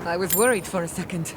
I was worried for a second.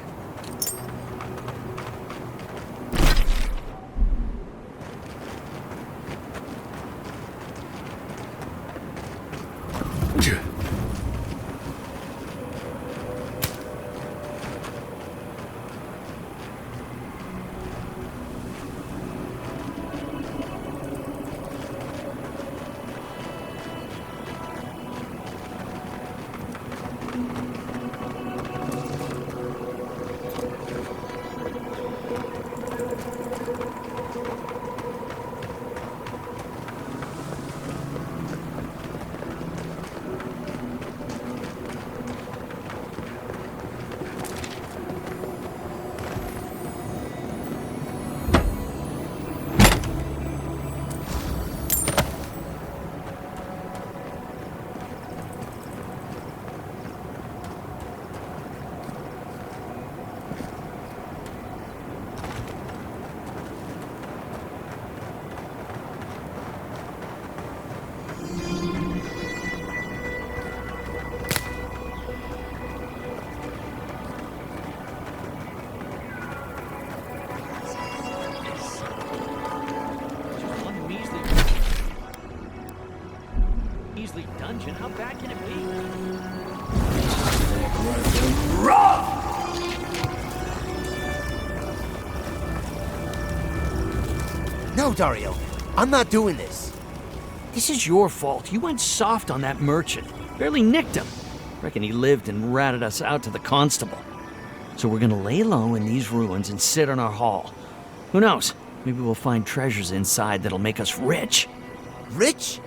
Dungeon? How bad can it be? No, Dario. I'm not doing this. This is your fault. You went soft on that merchant. Barely nicked him. Reckon he lived and ratted us out to the constable. So we're gonna lay low in these ruins and sit on our haul. Who knows? Maybe we'll find treasures inside that'll make us rich. Rich?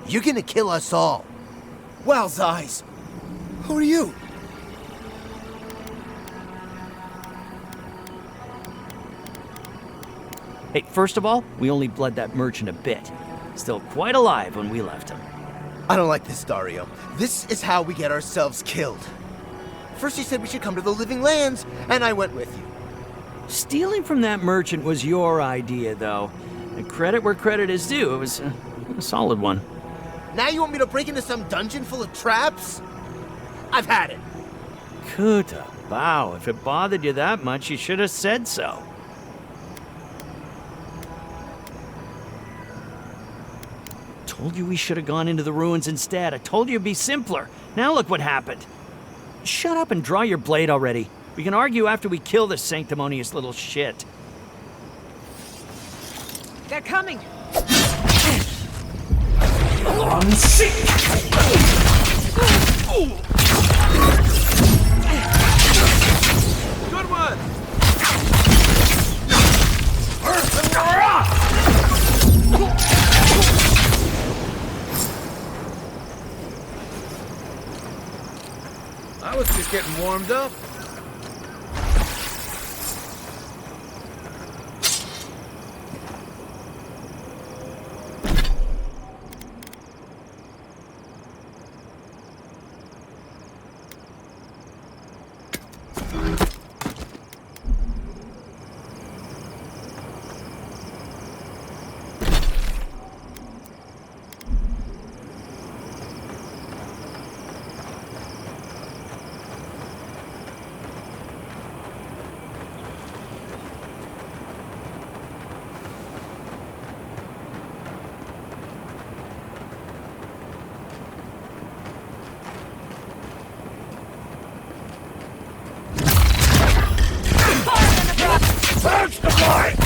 You're gonna kill us all. Wow's eyes. Who are you? Hey, first of all, we only bled that merchant a bit. Still quite alive when we left him. I don't like this, Dario. This is how we get ourselves killed. First you said we should come to the Living Lands, and I went with you. Stealing from that merchant was your idea, though. And credit where credit is due. It was a solid one. Now you want me to break into some dungeon full of traps? I've had it. Kuta, bow. If it bothered you that much, you should have said so. Told you we should have gone into the ruins instead. I told you it'd be simpler. Now look what happened. Shut up and draw your blade already. We can argue after we kill this sanctimonious little shit. They're coming! On sick! Good one! I was just getting warmed up. Search the light!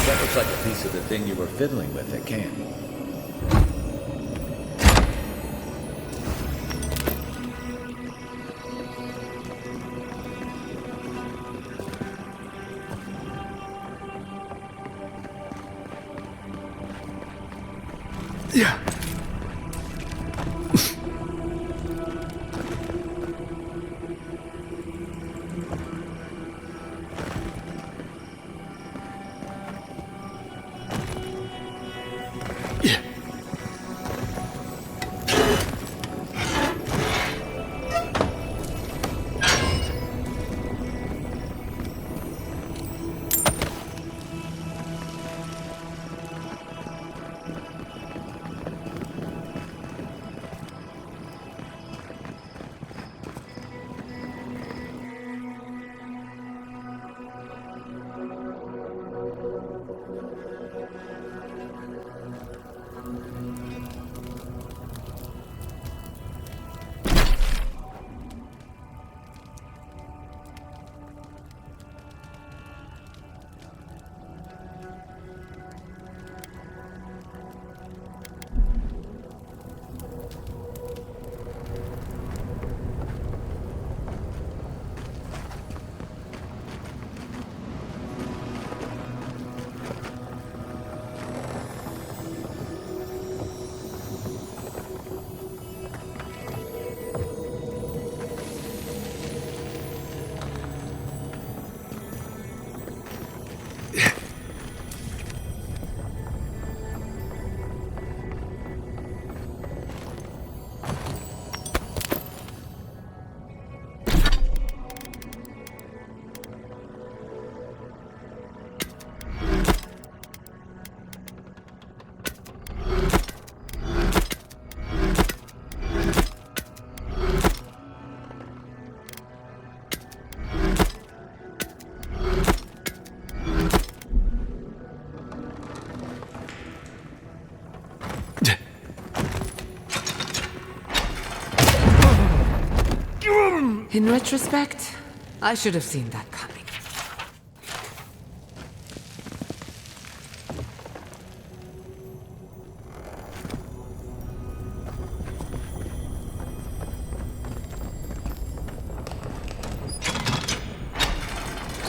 That looks like a piece of the thing you were fiddling with at camp. Yeah. In retrospect, I should have seen that coming.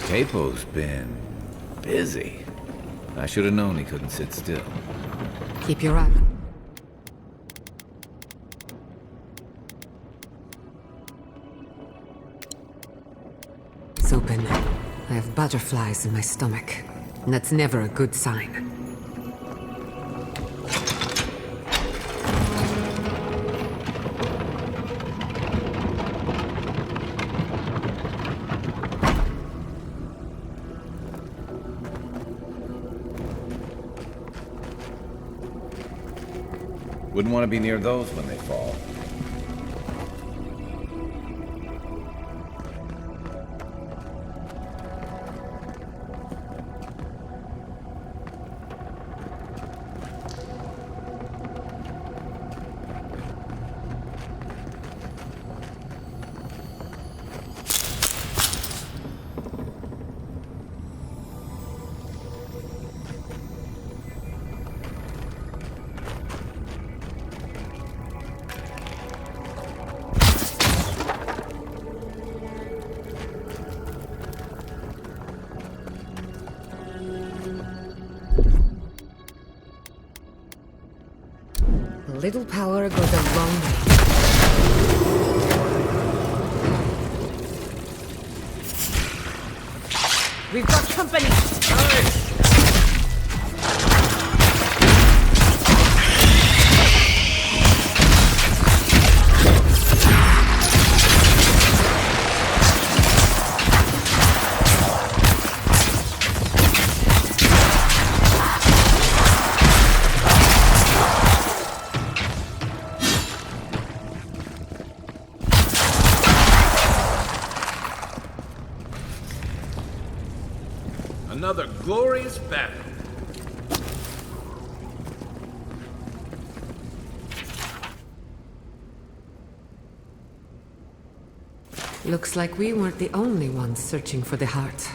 Capo's been busy. I should have known he couldn't sit still. Keep your eye on. It's open. I have butterflies in my stomach. That's never a good sign. Wouldn't want to be near those when they fall. A little power goes a long way. We've got company! Another glorious battle. Looks like we weren't the only ones searching for the heart.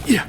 Yeah.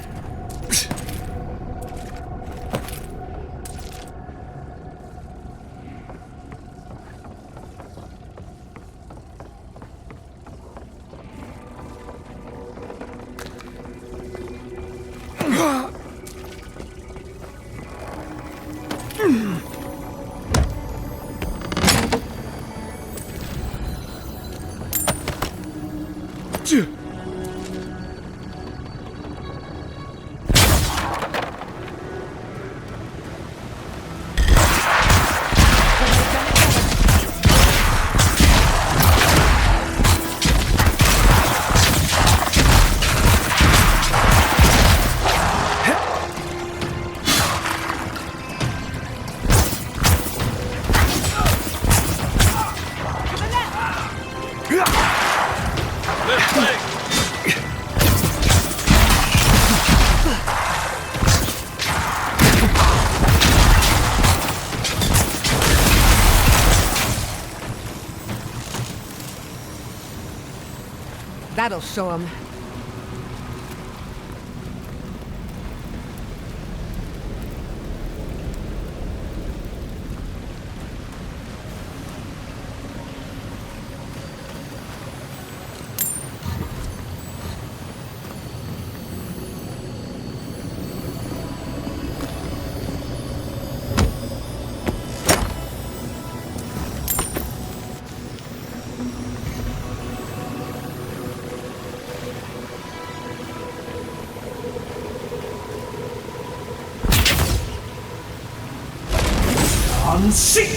That'll show 'em. I'm sick!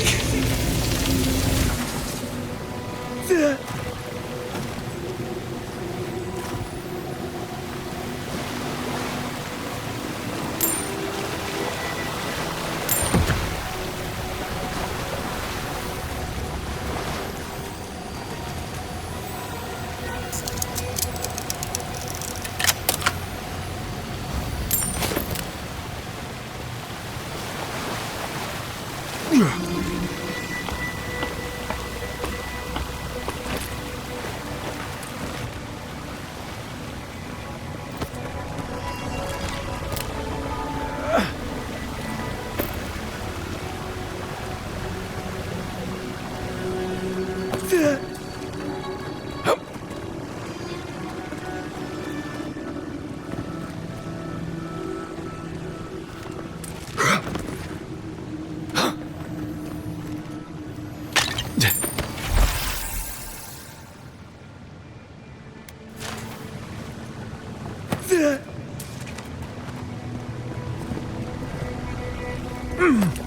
Yeah.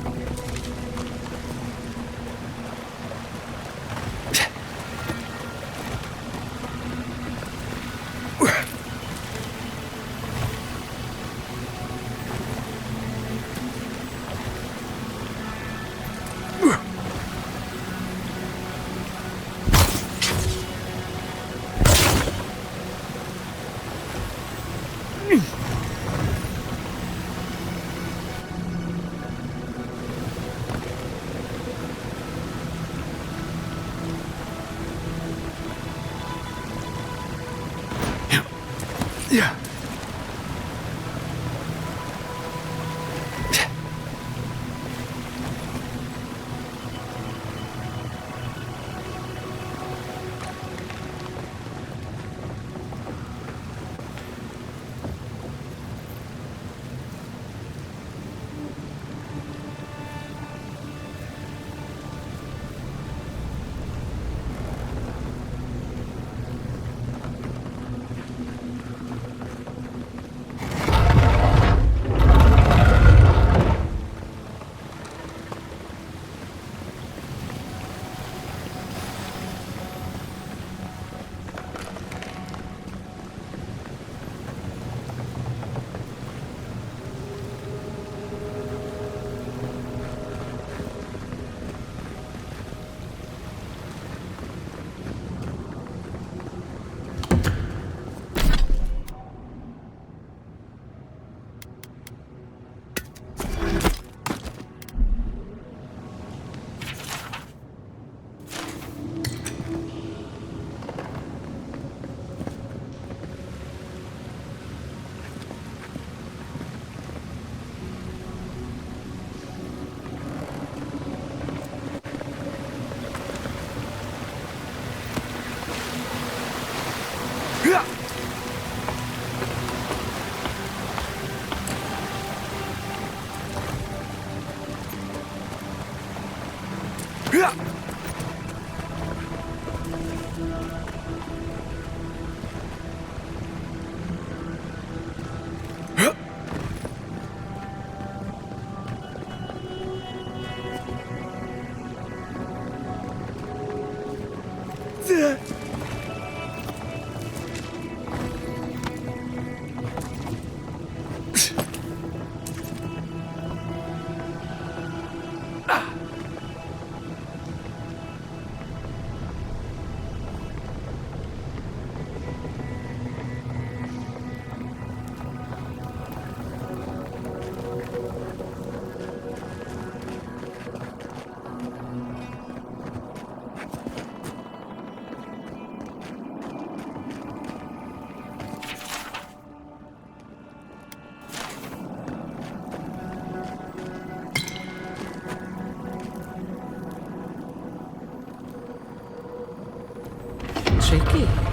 Tricky.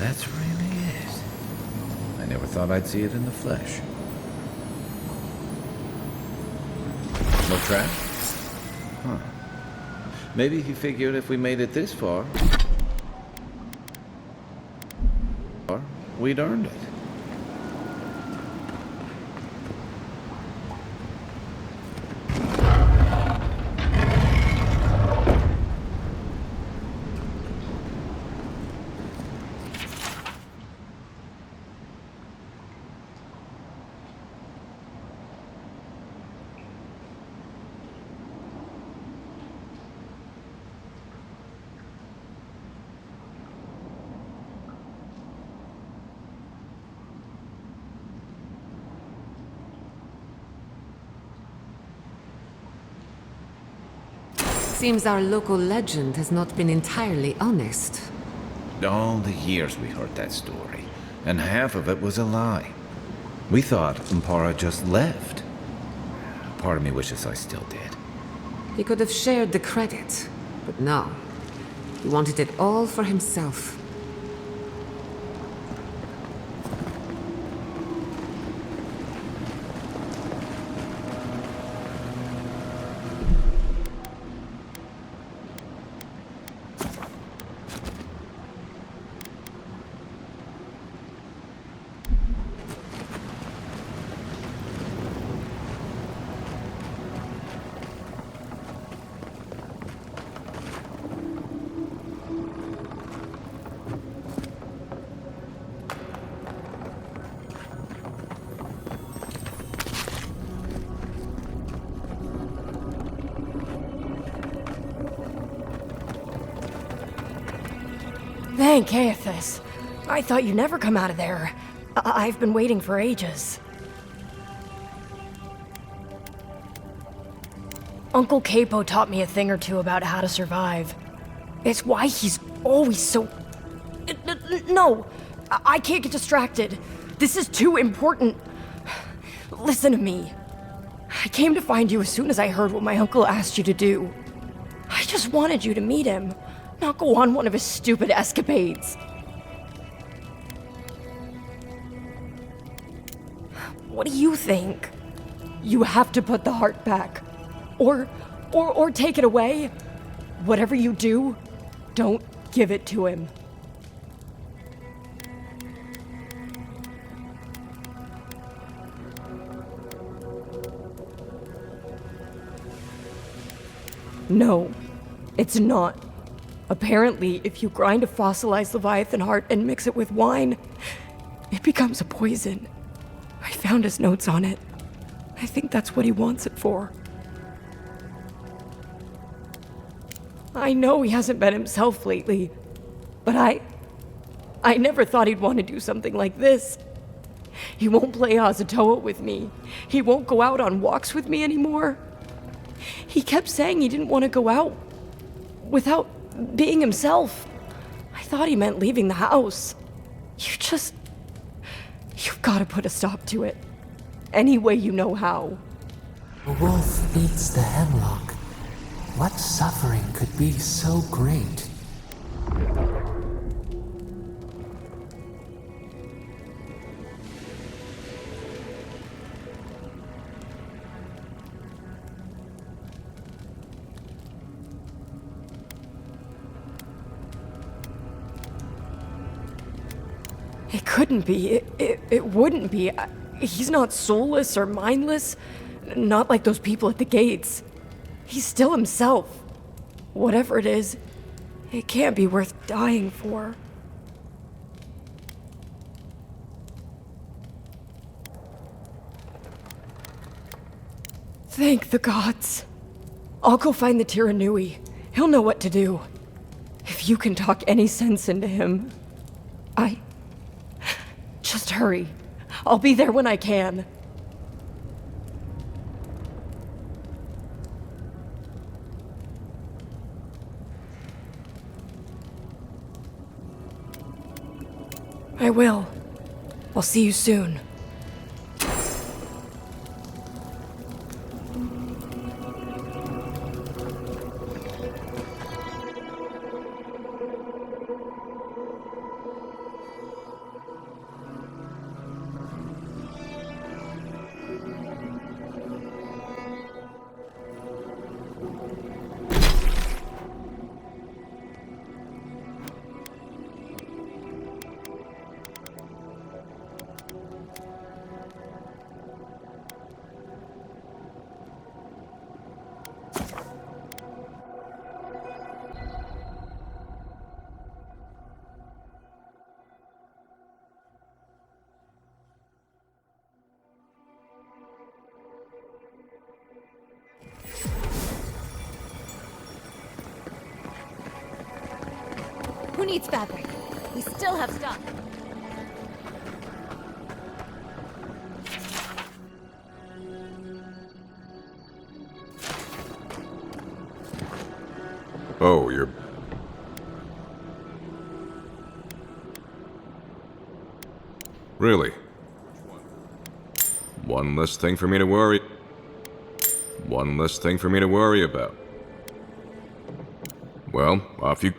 that's really it. I never thought I'd see it in the flesh. No trap? Huh. Maybe he figured if we made it this far, we'd earned it. Seems our local legend has not been entirely honest. All the years we heard that story, and half of it was a lie. We thought Umpara just left. Part of me wishes I still did. He could have shared the credit, but no. He wanted it all for himself. Thank Aethys. I thought you'd never come out of there. I've been waiting for ages. Uncle Capo taught me a thing or two about how to survive. It's why he's always so... No! I can't get distracted. This is too important. Listen to me. I came to find you as soon as I heard what my uncle asked you to do. I just wanted you to meet him, not go on one of his stupid escapades. What do you think? You have to put the heart back. Or take it away. Whatever you do, don't give it to him. No, it's not. Apparently, if you grind a fossilized Leviathan heart and mix it with wine, it becomes a poison. I found his notes on it. I think that's what he wants it for. I know he hasn't been himself lately, but I never thought he'd want to do something like this. He won't play Azatoa with me. He won't go out on walks with me anymore. He kept saying he didn't want to go out without being himself. I thought he meant leaving the house. You've got to put a stop to it. Any way you know how. The wolf eats the hemlock. What suffering could be so great? It couldn't be. It wouldn't be. He's not soulless or mindless. Not like those people at the gates. He's still himself. Whatever it is, it can't be worth dying for. Thank the gods. I'll go find the Tiranui. He'll know what to do. If you can talk any sense into him, Just hurry. I'll be there when I can. I will. I'll see you soon. Who needs fabric? We still have stock. Oh, you're... Really? One less thing for me to worry... One less thing for me to worry about. Well, off you...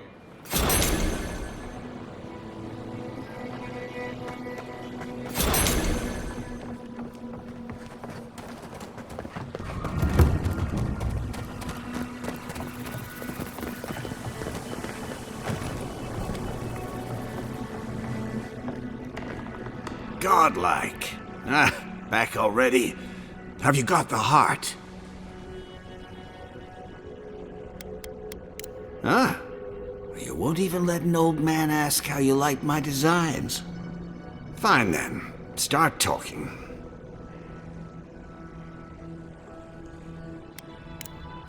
Godlike. Ah, back already? Have you got the heart? Huh? You won't even let an old man ask how you like my designs. Fine then. Start talking.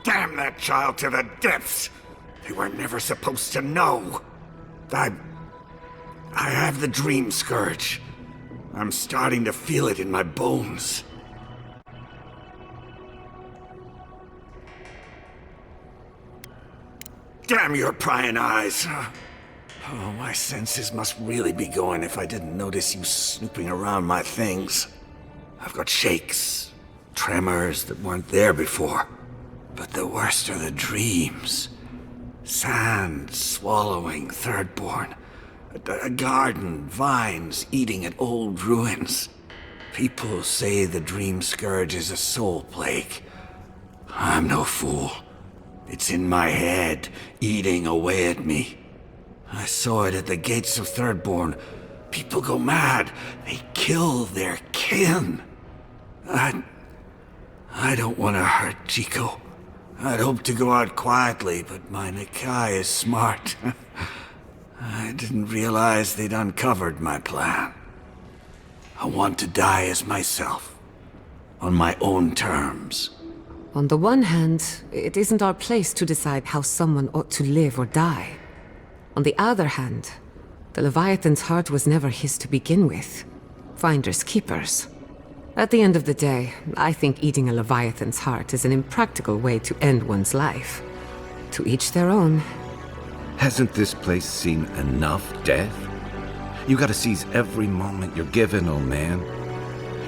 Damn that child to the depths! They were never supposed to know. I have the dream scourge. I'm starting to feel it in my bones. Damn your prying eyes. Oh, my senses must really be going if I didn't notice you snooping around my things. I've got shakes, tremors that weren't there before. But the worst are the dreams. Sand swallowing Thirdborn. A garden, vines eating at old ruins. People say the dream scourge is a soul plague. I'm no fool. It's in my head, eating away at me. I saw it at the gates of Thirdborn. People go mad. They kill their kin. I don't want to hurt Chico. I'd hoped to go out quietly, but my Nikai is smart. I didn't realize they'd uncovered my plan. I want to die as myself, on my own terms. On the one hand, it isn't our place to decide how someone ought to live or die. On the other hand, the Leviathan's heart was never his to begin with. Finders keepers. At the end of the day, I think eating a Leviathan's heart is an impractical way to end one's life. To each their own. Hasn't this place seen enough death? You gotta seize every moment you're given, old man.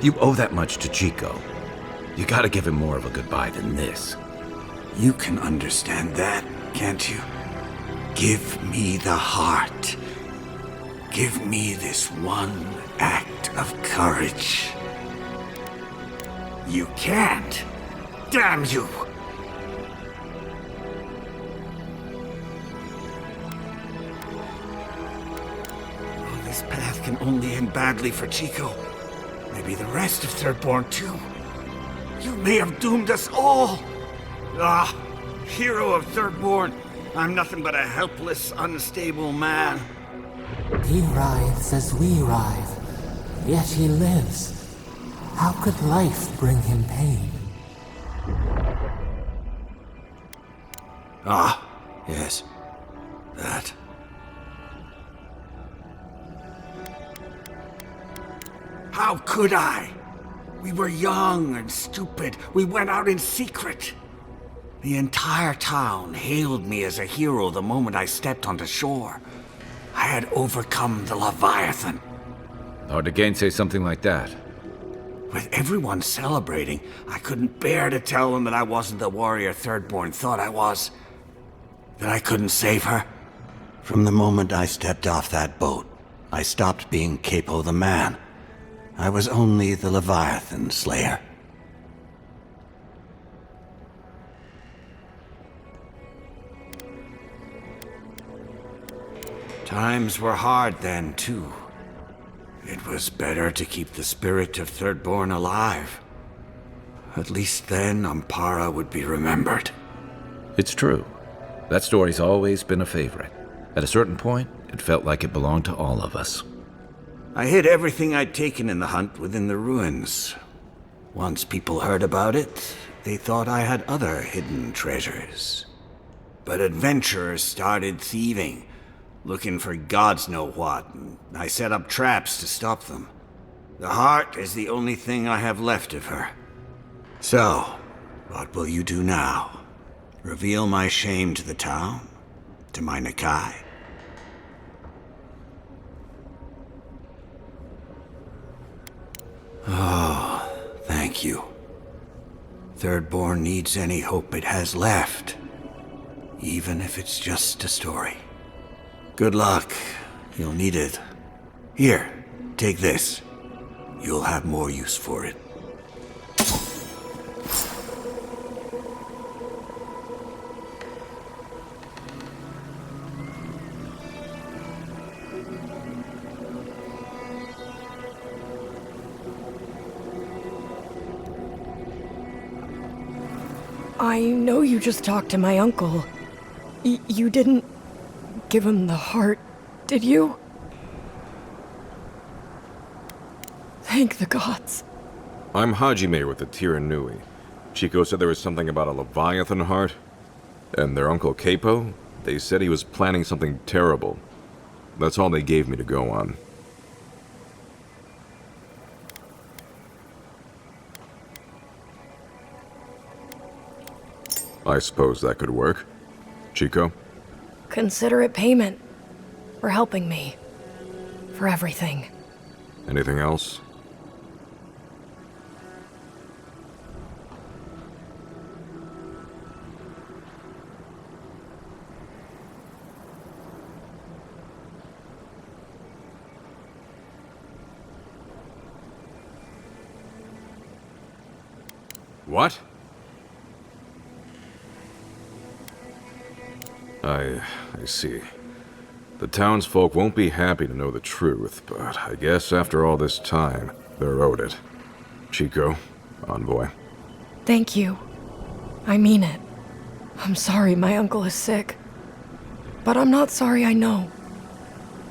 You owe that much to Chico. You gotta give him more of a goodbye than this. You can understand that, can't you? Give me the heart. Give me this one act of courage. You can't. Damn you! Oh, this path can only end badly for Chico. Maybe the rest of Thirdborn too. You may have doomed us all! Ah, hero of Thirdborn. I'm nothing but a helpless, unstable man. He writhes as we writhe, yet he lives. How could life bring him pain? Ah, yes. That. How could I? We were young and stupid. We went out in secret. The entire town hailed me as a hero the moment I stepped onto shore. I had overcome the Leviathan. Hard to gainsay something like that. With everyone celebrating, I couldn't bear to tell them that I wasn't the warrior Thirdborn thought I was. That I couldn't save her. From the moment I stepped off that boat, I stopped being Capo the man. I was only the Leviathan Slayer. Times were hard then, too. It was better to keep the spirit of Thirdborn alive. At least then, Ampara would be remembered. It's true. That story's always been a favorite. At a certain point, it felt like it belonged to all of us. I hid everything I'd taken in the hunt within the ruins. Once people heard about it, they thought I had other hidden treasures. But adventurers started thieving. looking for gods know what, and I set up traps to stop them. The heart is the only thing I have left of her. So, what will you do now? Reveal my shame to the town? To my Nakai? Oh, thank you. Thirdborn needs any hope it has left, even if it's just a story. Good luck. You'll need it. Here, take this. You'll have more use for it. I know you just talked to my uncle. You didn't give him the heart, did you? Thank the gods. I'm Hajime with the Tiranui. Chico said there was something about a Leviathan heart. And their uncle Capo, they said he was planning something terrible. That's all they gave me to go on. I suppose that could work. Chico? Consider it payment for helping me. For everything. Anything else? What? I see. The townsfolk won't be happy to know the truth, but I guess after all this time, they're owed it. Chico, envoy. Thank you. I mean it. I'm sorry my uncle is sick. But I'm not sorry I know.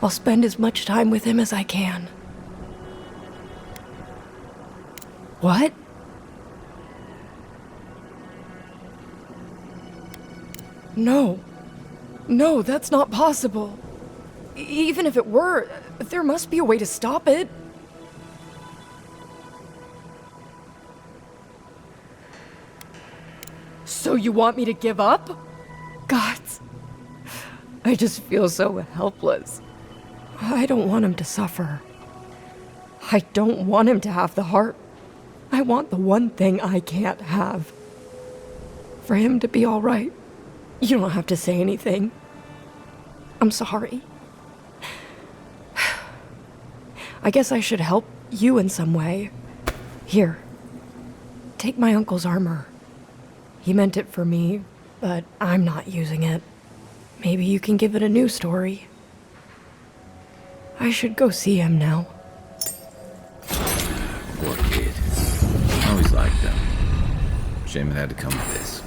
I'll spend as much time with him as I can. What? No. No, that's not possible. Even if it were, there must be a way to stop it. So you want me to give up? Gods. I just feel so helpless. I don't want him to suffer. I don't want him to have the heart. I want the one thing I can't have. For him to be all right. You don't have to say anything. I'm sorry. I guess I should help you in some way. Here. Take my uncle's armor. He meant it for me, but I'm not using it. Maybe you can give it a new story. I should go see him now. Poor kid. I always liked them. Shame it had to come to this.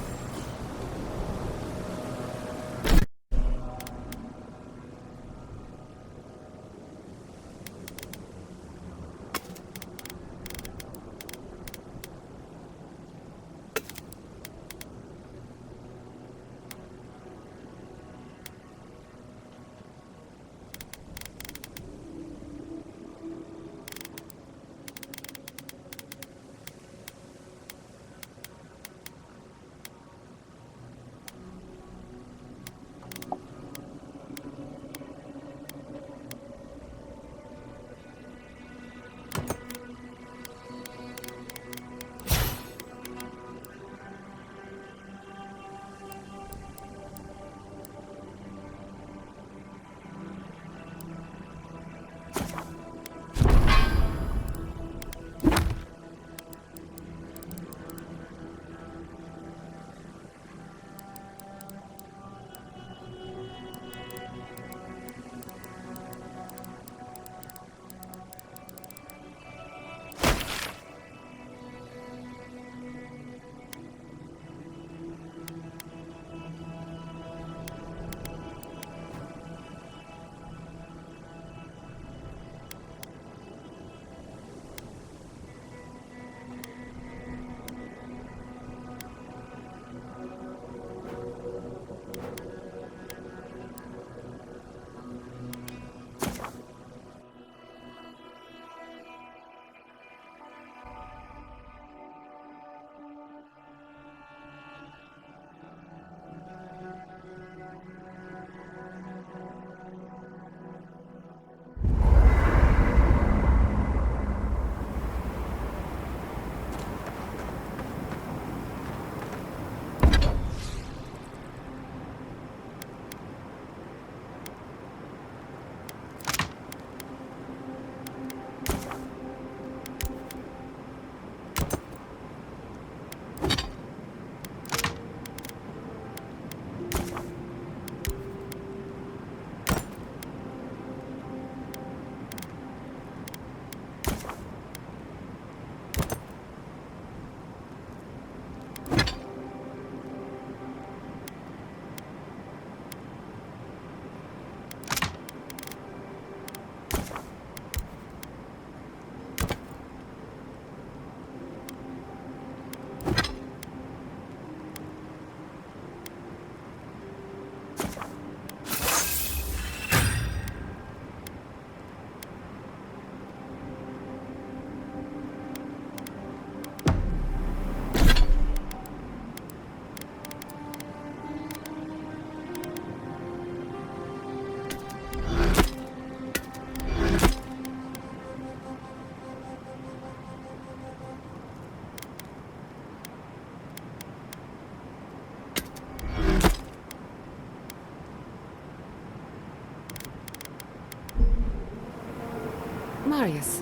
Marius,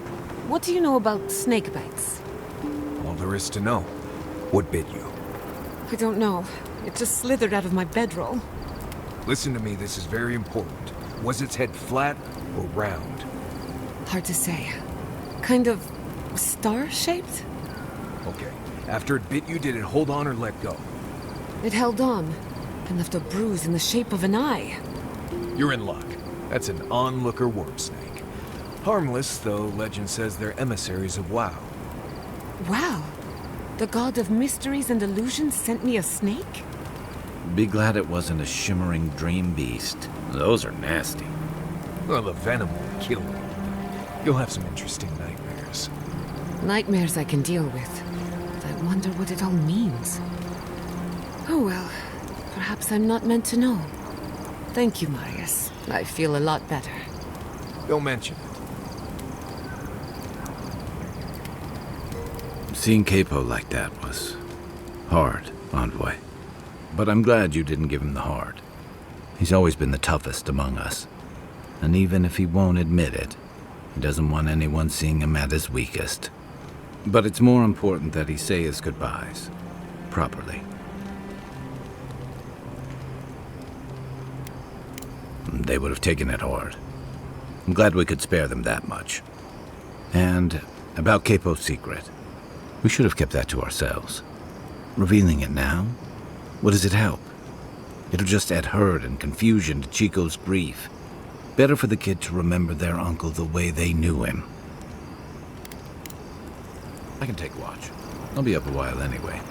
what do you know about snake bites? All there is to know. What bit you? I don't know. It just slithered out of my bedroll. Listen to me, this is very important. Was its head flat or round? Hard to say. Kind of star-shaped? Okay. After it bit you, did it hold on or let go? It held on, and left a bruise in the shape of an eye. You're in luck. That's an onlooker worm snake. Harmless, though legend says they're emissaries of WoW. Wow. The god of mysteries and illusions sent me a snake? Be glad it wasn't a shimmering dream beast. Those are nasty. Well, the venom will kill you. You'll have some interesting nightmares. Nightmares I can deal with. But I wonder what it all means. Oh well. Perhaps I'm not meant to know. Thank you, Marius. I feel a lot better. Don't mention it. Seeing Capo like that was hard, Envoy. But I'm glad you didn't give him the hard. He's always been the toughest among us. And even if he won't admit it, he doesn't want anyone seeing him at his weakest. But it's more important that he say his goodbyes properly. They would have taken it hard. I'm glad we could spare them that much. And about Capo's secret, we should have kept that to ourselves. Revealing it now? What does it help? It'll just add hurt and confusion to Chico's grief. Better for the kid to remember their uncle the way they knew him. I can take watch. I'll be up a while anyway.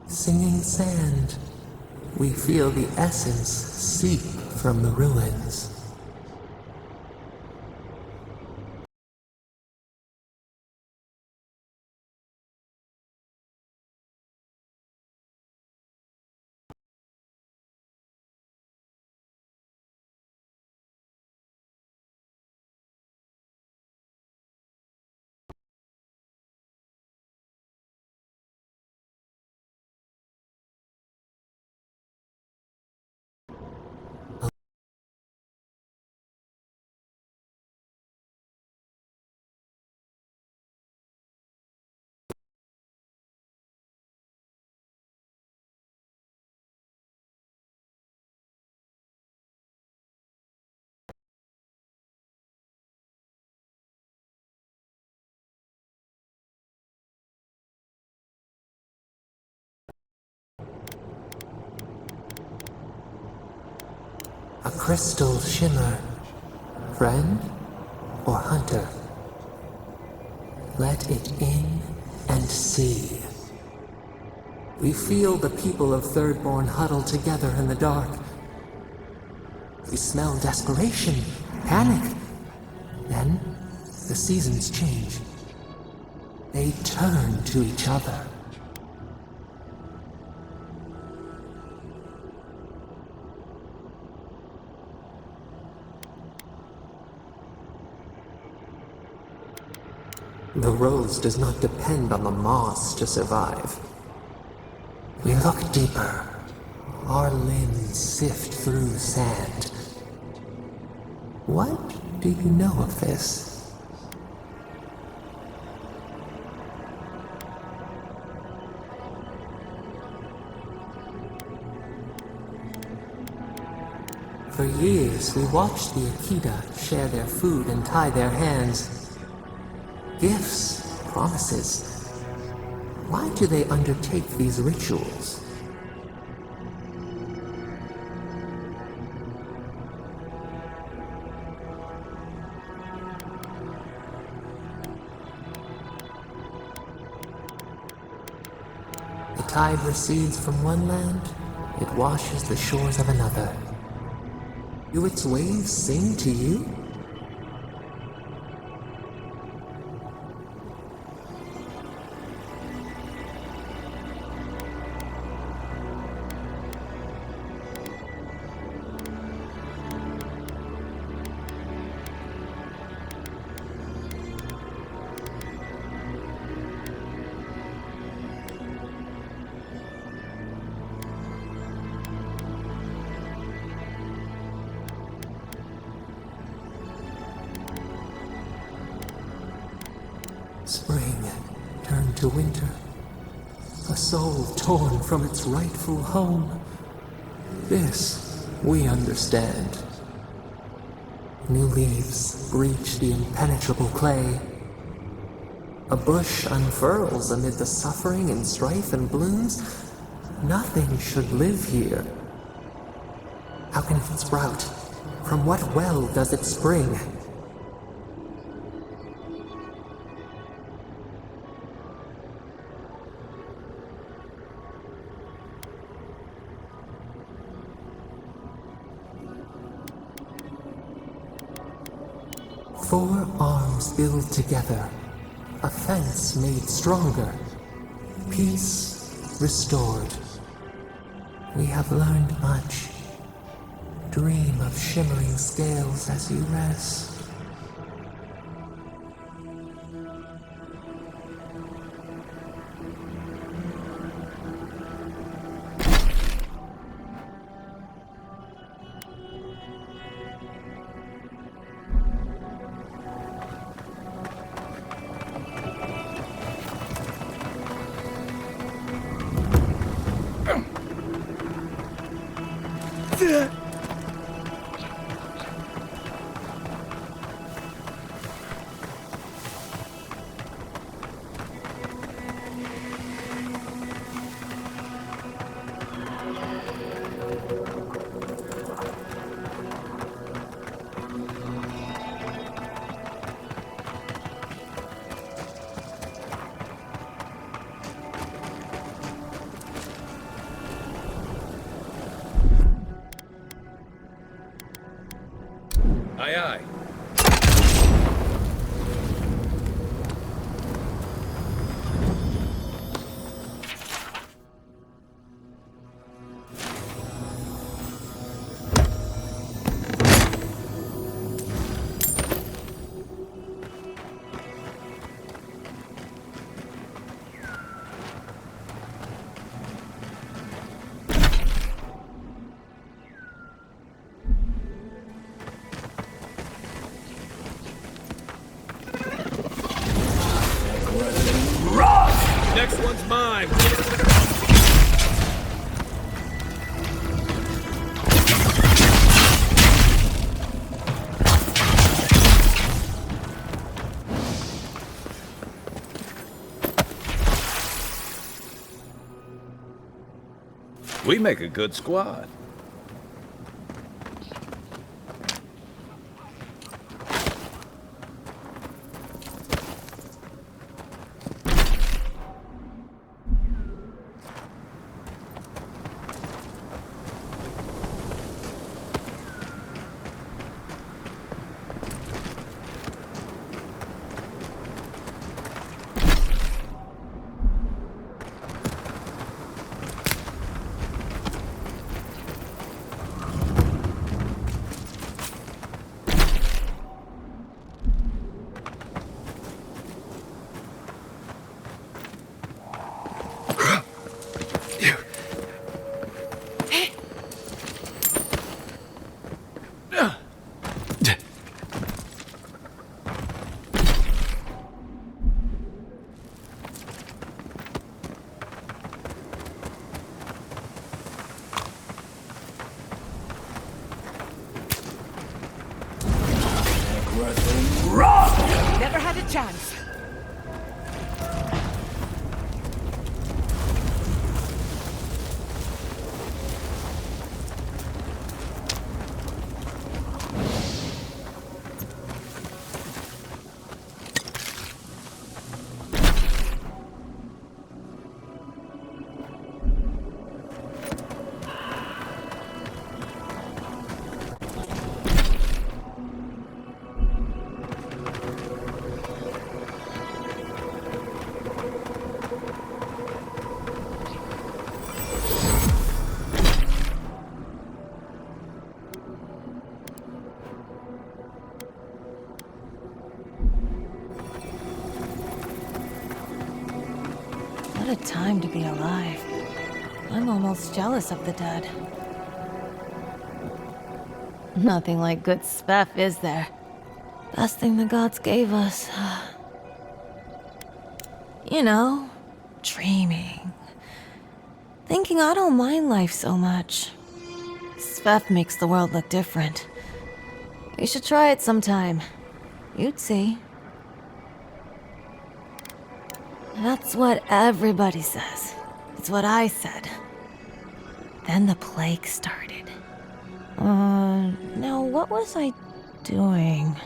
Singing sand, we feel the essence seep from the ruins. A crystal shimmer. Friend or hunter? Let it in and see. We feel the people of Thirdborn huddle together in the dark. We smell desperation, panic. Then, the seasons change. They turn to each other. The rose does not depend on the moss to survive. We look deeper. Our limbs sift through sand. What do you know of this? For years, we watched the Akita share their food and tie their hands. Gifts, promises. Why do they undertake these rituals? The tide recedes from one land, it washes the shores of another. Do its waves sing to you? Spring turned to winter. A soul torn from its rightful home. This we understand. New leaves breach the impenetrable clay. A bush unfurls amid the suffering and strife and blooms. Nothing should live here. How can it sprout? From what well does it spring? Four arms build together, a fence made stronger, peace restored. We have learned much. Dream of shimmering scales as you rest. Aye, aye. Next one's mine. We make a good squad. Never had a chance. What a time to be alive. I'm almost jealous of the dead. Nothing like good stuff, is there? Best thing the gods gave us. You know, dreaming. Thinking I don't mind life so much. Sveff makes the world look different. You should try it sometime. You'd see. That's what everybody says. It's what I said. Then the plague started. Now what was I doing?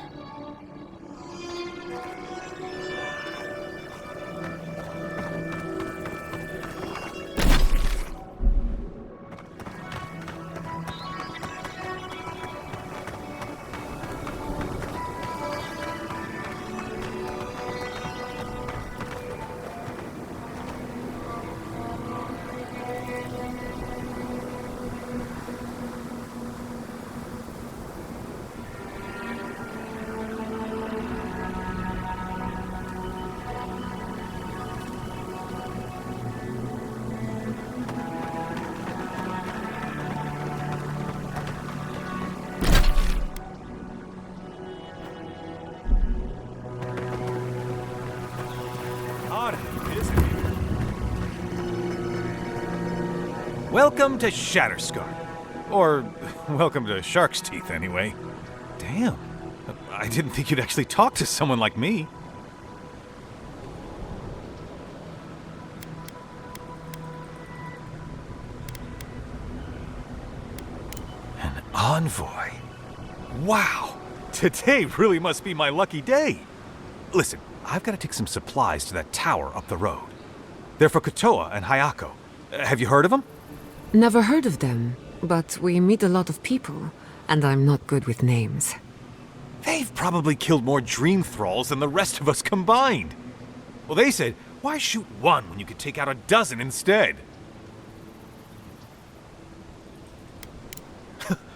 Welcome to Shatterscar. Or, welcome to Shark's Teeth, anyway. Damn. I didn't think you'd actually talk to someone like me. An envoy? Wow! Today really must be my lucky day. Listen, I've got to take some supplies to that tower up the road. They're for Kotoa and Hayako. Have you heard of them? Never heard of them, but we meet a lot of people, and I'm not good with names. They've probably killed more dream thralls than the rest of us combined. Well, they said, why shoot one when you could take out a dozen instead?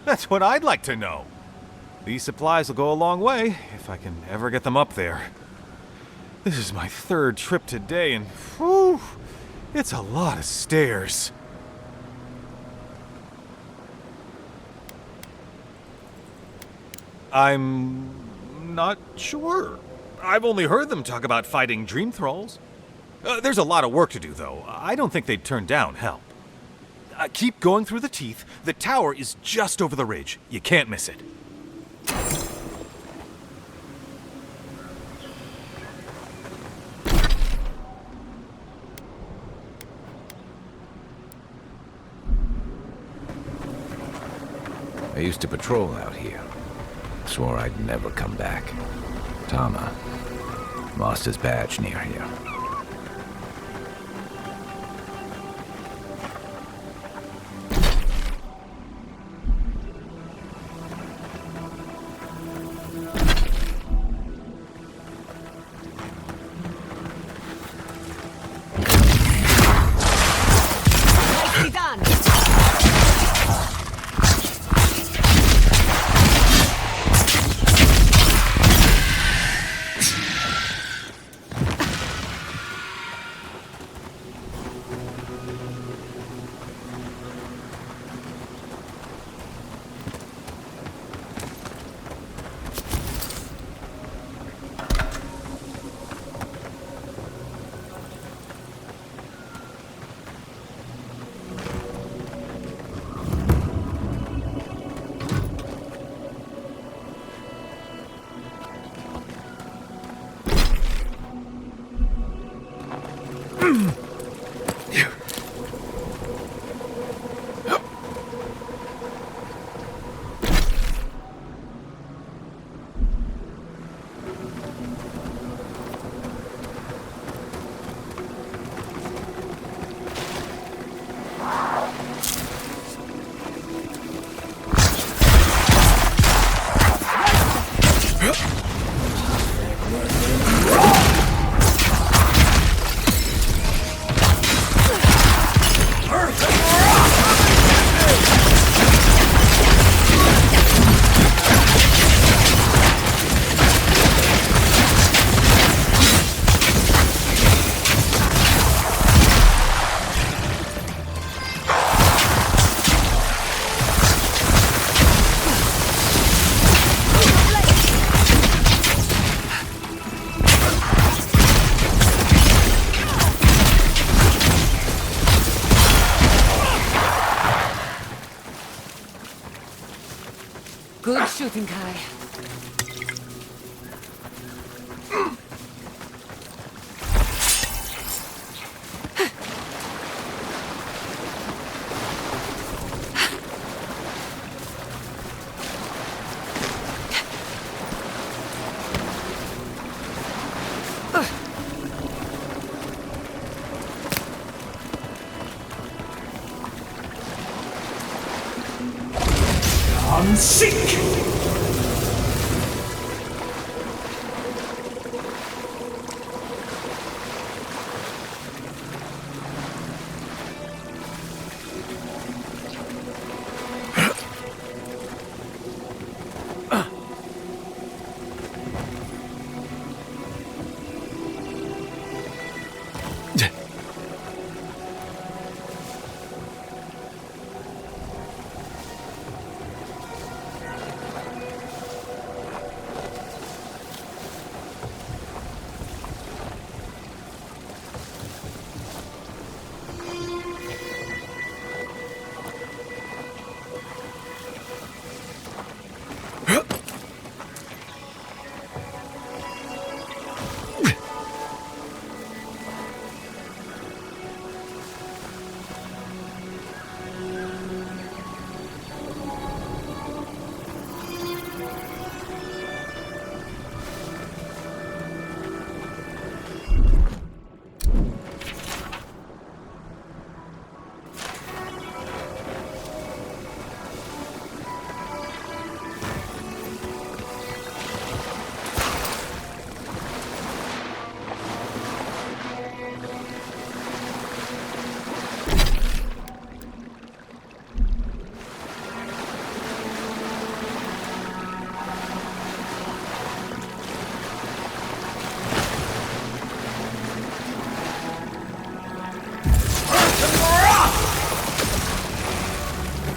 That's what I'd like to know. These supplies will go a long way, if I can ever get them up there. This is my third trip today, and whew, it's a lot of stairs. I'm not sure. I've only heard them talk about fighting dream thralls. There's a lot of work to do, though. I don't think they'd turn down help. Keep going through the teeth. The tower is just over the ridge. You can't miss it. I used to patrol out here. Swore I'd never come back. Tama lost his badge near here. Nicely done! shooting, Kai. I'm sick!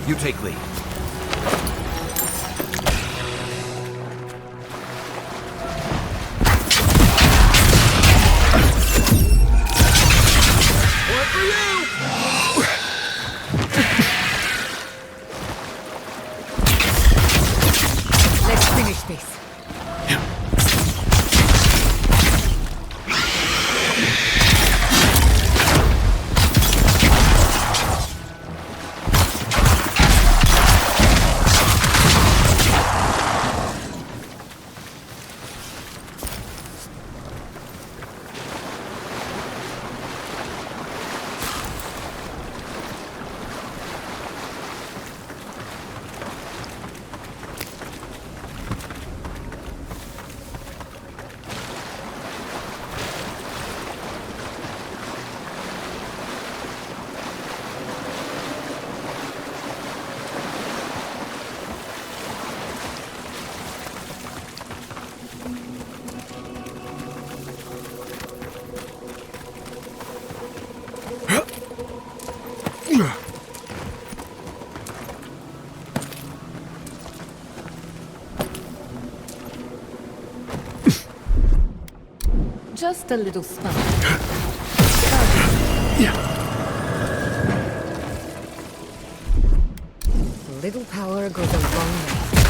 You take lead. Let's finish this. Just a little spark. Little power goes a long way.